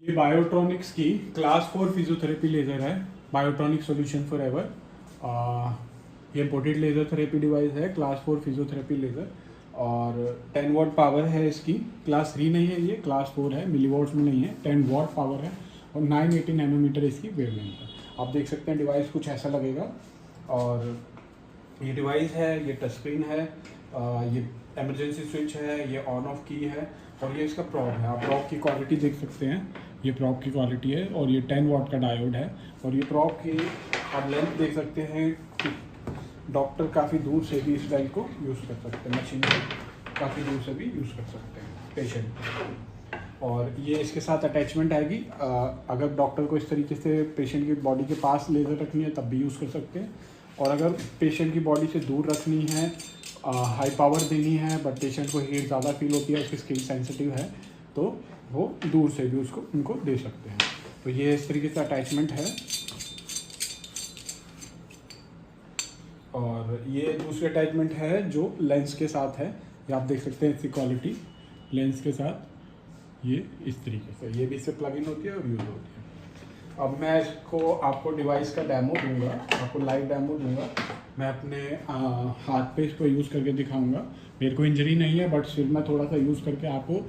ये बायोट्रॉनिक्स की class 4 physiotherapy laser है। Biotronic solution for ever. ये इम्पोर्टेड लेज़र थेरेपी डिवाइस है, क्लास 4 फिजियोथेरेपी लेज़र और 10 वॉट पावर है इसकी। क्लास 3 नहीं है, ये क्लास 4 है, मिलीवॉट्स में नहीं है। 10 वॉट पावर है और 980 नैनोमीटर इसकी वेवलेंथ है। आप देख सकते हैं डिवाइस कुछ ऐसा लगेगा। और ये डिवाइस है, ये टच स्क्रीन है, ये इमरजेंसी स्विच है, ये ऑन ऑफ की है और ये इसका प्रॉप है। आप प्रॉप की क्वालिटी देख सकते हैं, ये प्रॉप की क्वालिटी है और ये 10 वॉट का डायोड है। और ये प्रॉप की आप लेंथ देख सकते हैं कि डॉक्टर काफ़ी दूर से भी इस लाइन को यूज़ कर सकते हैं, मशीन को काफ़ी दूर से भी यूज़ कर सकते हैं पेशेंट। और ये इसके साथ अटैचमेंट आएगी। अगर डॉक्टर को इस तरीके से पेशेंट की बॉडी के पास लेज़र रखनी है तब भी यूज़ कर सकते हैं, और अगर पेशेंट की बॉडी से दूर रखनी है, हाई पावर देनी है बट पेशेंट को हीट ज़्यादा फील होती है, उसकी स्किन सेंसिटिव है, तो वो दूर से भी उसको उनको दे सकते हैं। तो ये इस तरीके से अटैचमेंट है। और ये दूसरी अटैचमेंट है जो लेंस के साथ है। ये आप देख सकते हैं इसकी क्वालिटी लेंस के साथ ये इस तरीके से, ये भी इससे प्लग इन होती है और यूज़ होती है। अब मैं इसको आपको डिवाइस का डेमो दूंगा, आपको लाइव डेमो दूंगा। मैं अपने हाथ पे इसको यूज़ करके दिखाऊंगा। मेरे को इंजरी नहीं है बट सिर्फ मैं थोड़ा सा यूज़ करके आपको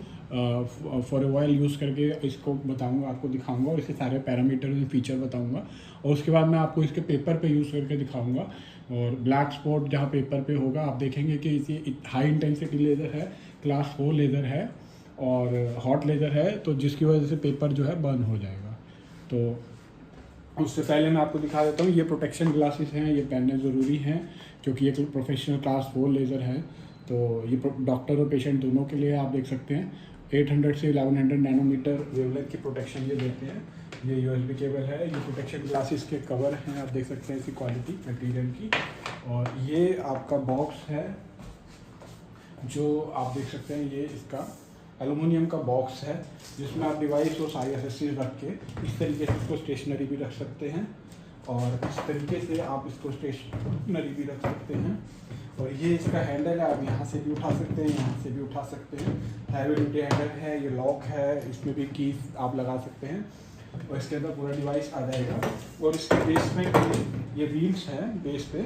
फॉर अ वाइल यूज़ करके इसको बताऊंगा, आपको दिखाऊंगा और इसके सारे पैरामीटर एंड फीचर बताऊंगा। और उसके बाद मैं आपको इसके पेपर पे यूज़ करके दिखाऊंगा। और ब्लैक स्पॉट जहाँ पेपर पे होगा आप देखेंगे कि इसी हाई इंटेंसिटी लेज़र है, क्लास 4 लेज़र है और हॉट लेज़र है, तो जिसकी वजह से पेपर जो है बर्न हो जाएगा। तो उससे पहले मैं आपको दिखा देता हूँ, ये प्रोटेक्शन ग्लासेस हैं, ये पहनने ज़रूरी हैं क्योंकि ये प्रोफेशनल क्लास 4 लेज़र है। तो ये डॉक्टर और पेशेंट दोनों के लिए आप देख सकते हैं 800 से 1100 नैनोमीटर वेवलेंथ की प्रोटेक्शन ये देते हैं। ये यूएसबी केबल है, ये प्रोटेक्शन ग्लासेस के कवर हैं, आप देख सकते हैं इसकी क्वालिटी मटेरियल की। और ये आपका बॉक्स है जो आप देख सकते हैं, ये इसका एलुमिनियम का बॉक्स है जिसमें आप डिवाइस और सारी एसेसरीज रख के इस तरीके से इसको स्टेशनरी भी रख सकते हैं और इस तरीके से आप इसको स्टेशनरी भी रख सकते हैं। और ये इसका हैंडल है, आप यहाँ से भी उठा सकते हैं, यहाँ से भी उठा सकते हैं। हैवी ड्यूटी हैंडल है, ये लॉक है, इसमें भी कीज आप लगा सकते हैं और इसके अंदर पूरा डिवाइस आ जाएगा। और इसके बेस में ये व्हील्स हैं बेस पे,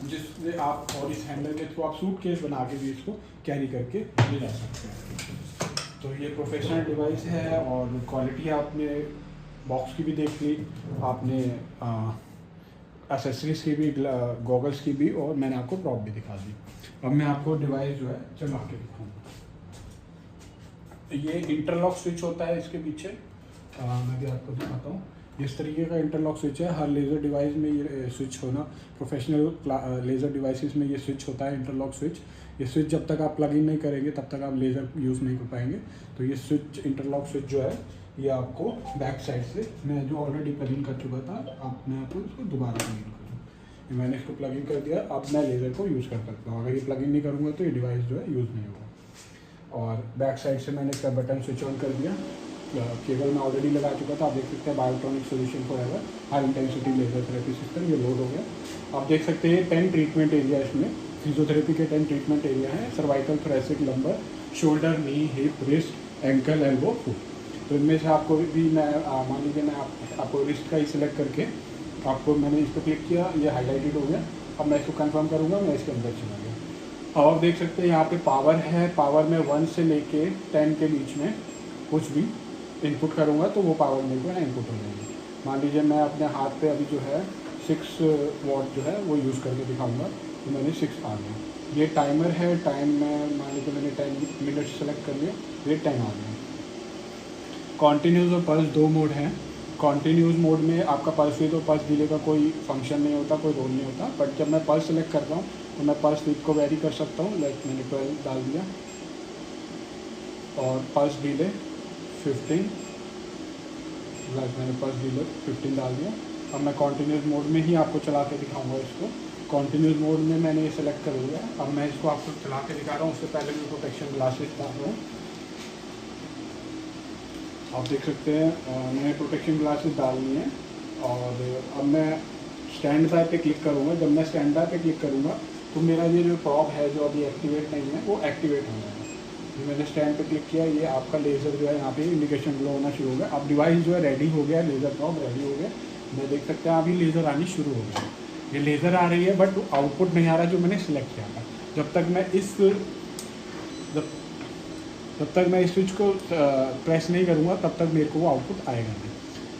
जिससे आप और इस हैंडल के थ्रू आप सूट केस बना के भी इसको कैरी करके ले जा सकते हैं। तो ये प्रोफेशनल डिवाइस है और क्वालिटी आपने बॉक्स की भी देख ली, आपने एसेसरीज की भी, गॉगल्स की भी, और मैंने आपको प्रॉप भी दिखा दी। अब मैं आपको डिवाइस जो है चला के दिखाऊंगा। ये इंटरलॉक स्विच होता है इसके पीछे, मैं भी आपको दिखाता हूँ। इस तरीके का इंटरलॉक स्विच है, हर लेज़र डिवाइस में ये स्विच होना, प्रोफेशनल लेज़र डिवाइसेस में ये स्विच होता है, इंटरलॉक स्विच। ये स्विच जब तक आप प्लग इन नहीं करेंगे तब तक आप लेज़र यूज़ नहीं कर पाएंगे। तो ये स्विच, इंटरलॉक स्विच जो है, ये आपको बैक साइड से, मैं जो ऑलरेडी प्लग इन कर चुका था, मैं आपको इसको दोबारा प्लग इन करूँ। मैंने इसको प्लग इन कर दिया, अब मैं लेज़र को यूज़ कर सकता हूँ। अगर ये प्लग इन नहीं करूँगा तो ये डिवाइस जो है यूज़ नहीं होगा। और बैक साइड से मैंने इसका बटन स्विच ऑन कर दिया। केबल में ऑलरेडी लगा चुका था, आप देख सकते हैं biotronic solution for ever high intensity laser therapy system, ये लोड हो गया। आप देख सकते हैं 10 ट्रीटमेंट एरिया, इसमें फिजियोथेरेपी के 10 ट्रीटमेंट एरिया हैं। Cervical, thoracic, lumbar, shoulder, knee, hip, wrist, ankle, elbow, foot. तो इनमें से आपको भी मैं मान लीजिए मैं आपको रिस्ट का ही सिलेक्ट करके आपको मैंने इस पर क्लिक किया, ये हाईलाइटेड हो गया। अब मैं इसको कंफर्म करूँगा, मैं इसके अंदर चला गया। और आप देख सकते हैं यहाँ पे पावर है, पावर में 1 से लेके 10 के बीच में कुछ भी इनपुट करूँगा तो वो पावर मेरे को इनपुट हो जाएगी। मान लीजिए मैं अपने हाथ पे अभी जो है 6 वॉट जो है वो यूज़ करके दिखाऊंगा, तो मैंने 6 आ गया। ये टाइमर है, टाइम में मान लीजिए मैंने 10 मिनट सेलेक्ट कर लिया, ये 10 आ गया। कॉन्टीन्यूज़ और पल्स 2 मोड हैं। कॉन्टीन्यूज़ मोड में आपका पल्स विद और पल्स डिले का कोई फंक्शन नहीं होता, कोई रोल नहीं होता। बट जब मैं पल्स सेलेक्ट करता हूँ तो मैं पल्स विद को वेरी कर सकता हूँ। लाइक मैंने 12 डाल दिया और पल्स डिले 15, मैंने पल्स डिले 15 डाल दिया। अब मैं कॉन्टीन्यूस मोड में ही आपको चला के दिखाऊंगा इसको। कॉन्टीन्यूस मोड में मैंने ये सेलेक्ट कर लिया। अब मैं इसको आपको चला के दिखा रहा हूँ, उससे पहले मैं प्रोटेक्शन ग्लासेस डाल रहा हूँ। आप देख सकते हैं मैंने प्रोटेक्शन ग्लासेस डालनी है। और अब मैं स्टैंड बाय पे क्लिक करूँगा। जब मैं स्टैंड बाय पे क्लिक करूँगा तो मेरा ये जो प्रॉप है जो अभी एक्टिवेट नहीं है वो एक्टिवेट हो जाएगा। ये मैंने स्टैंड पे क्लिक किया, ये आपका लेज़र जो है यहाँ पे इंडिकेशन ग्लो होना शुरू हो गया। अब डिवाइस जो है रेडी हो गया, लेज़र प्रॉब रेडी हो गया। मैं देख सकते हैं अभी लेज़र आनी शुरू हो गई। ये लेज़र आ रही है बट आउटपुट नहीं आ रहा जो मैंने सिलेक्ट किया था। जब तक मैं इस स्विच को प्रेस नहीं करूँगा तब तक मेरे को वो आउटपुट आएगा नहीं,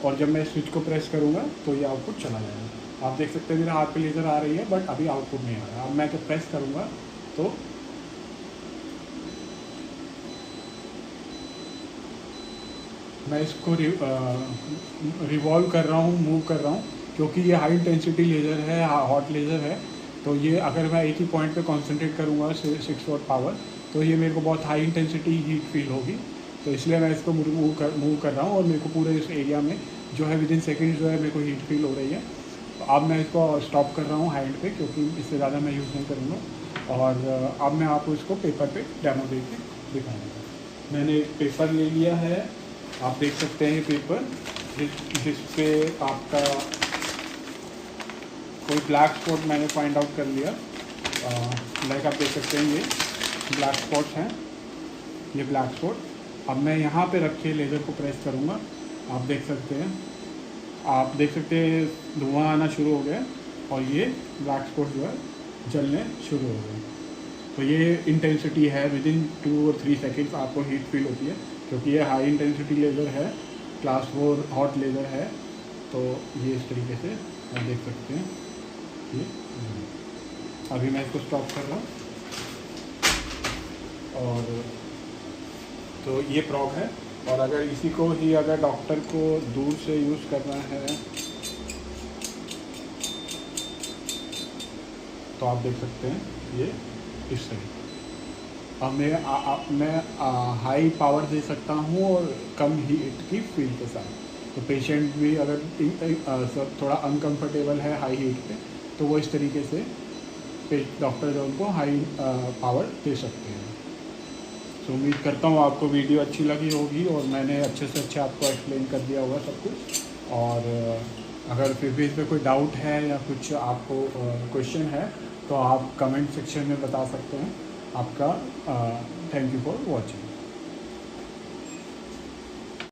और जब मैं स्विच को प्रेस करूँगा तो ये आउटपुट चला जाएगा। आप देख सकते हैं मेरे हाथ पे लेज़र आ रही है बट अभी आउटपुट नहीं आ रहा। अब मैं जब प्रेस करूँगा तो मैं इसको रिवॉल्व कर रहा हूँ, मूव कर रहा हूँ, क्योंकि ये हाई इंटेंसिटी लेज़र है, हॉट लेज़र है। तो ये अगर मैं एक ही पॉइंट पे कंसंट्रेट करूँगा 6 वॉट पावर, तो ये मेरे को बहुत हाई इंटेंसिटी हीट फील होगी। तो इसलिए मैं इसको मूव कर रहा हूँ, और मेरे को पूरे इस एरिया में जो है विदिन सेकेंड जो है मेरे को हीट फील हो रही है। तो अब मैं इसको स्टॉप कर रहा हूँ हैंड पे, क्योंकि इससे ज़्यादा मैं यूज़ नहीं करूँगा। और अब मैं आपको इसको पेपर पे डेमो दे के दिखाऊँगा। मैंने एक पेपर ले लिया है, आप देख सकते हैं पेपर जिस पे आपका कोई ब्लैक स्पॉट मैंने फाइंड आउट कर लिया। लाइक आप देख सकते हैं ये ब्लैक स्पॉट्स हैं, ये ब्लैक स्पॉट। अब मैं यहाँ पे रख के लेज़र को प्रेस करूँगा, आप देख सकते हैं धुआं आना शुरू हो गया, और ये ब्लैक स्पॉट जो है जलने शुरू हो गए। तो ये इंटेंसिटी है, विदिन 2 और 3 सेकेंड्स आपको हीट फील होती है, क्योंकि ये हाई इंटेंसिटी लेज़र है, क्लास 4 हॉट लेज़र है। तो ये इस तरीके से आप देख सकते हैं। ये अभी मैं इसको स्टॉप कर रहा हूँ, और तो ये प्रॉब है। और अगर इसी को ही अगर डॉक्टर को दूर से यूज़ करना है तो आप देख सकते हैं ये इस तरीके। अब मैं हाई पावर दे सकता हूँ और कम हीट की फील के साथ। तो पेशेंट भी अगर थोड़ा अनकंफर्टेबल है हाई हीट पे, तो वो इस तरीके से डॉक्टर जो उनको हाई पावर दे सकते हैं। तो उम्मीद करता हूँ आपको वीडियो अच्छी लगी होगी, और मैंने अच्छे से अच्छा आपको एक्सप्लेन कर दिया होगा सब कुछ। और अगर फिर भी इसमें कोई डाउट है या कुछ आपको क्वेश्चन है तो आप कमेंट सेक्शन में बता सकते हैं। आपका थैंक यू फॉर वॉचिंग।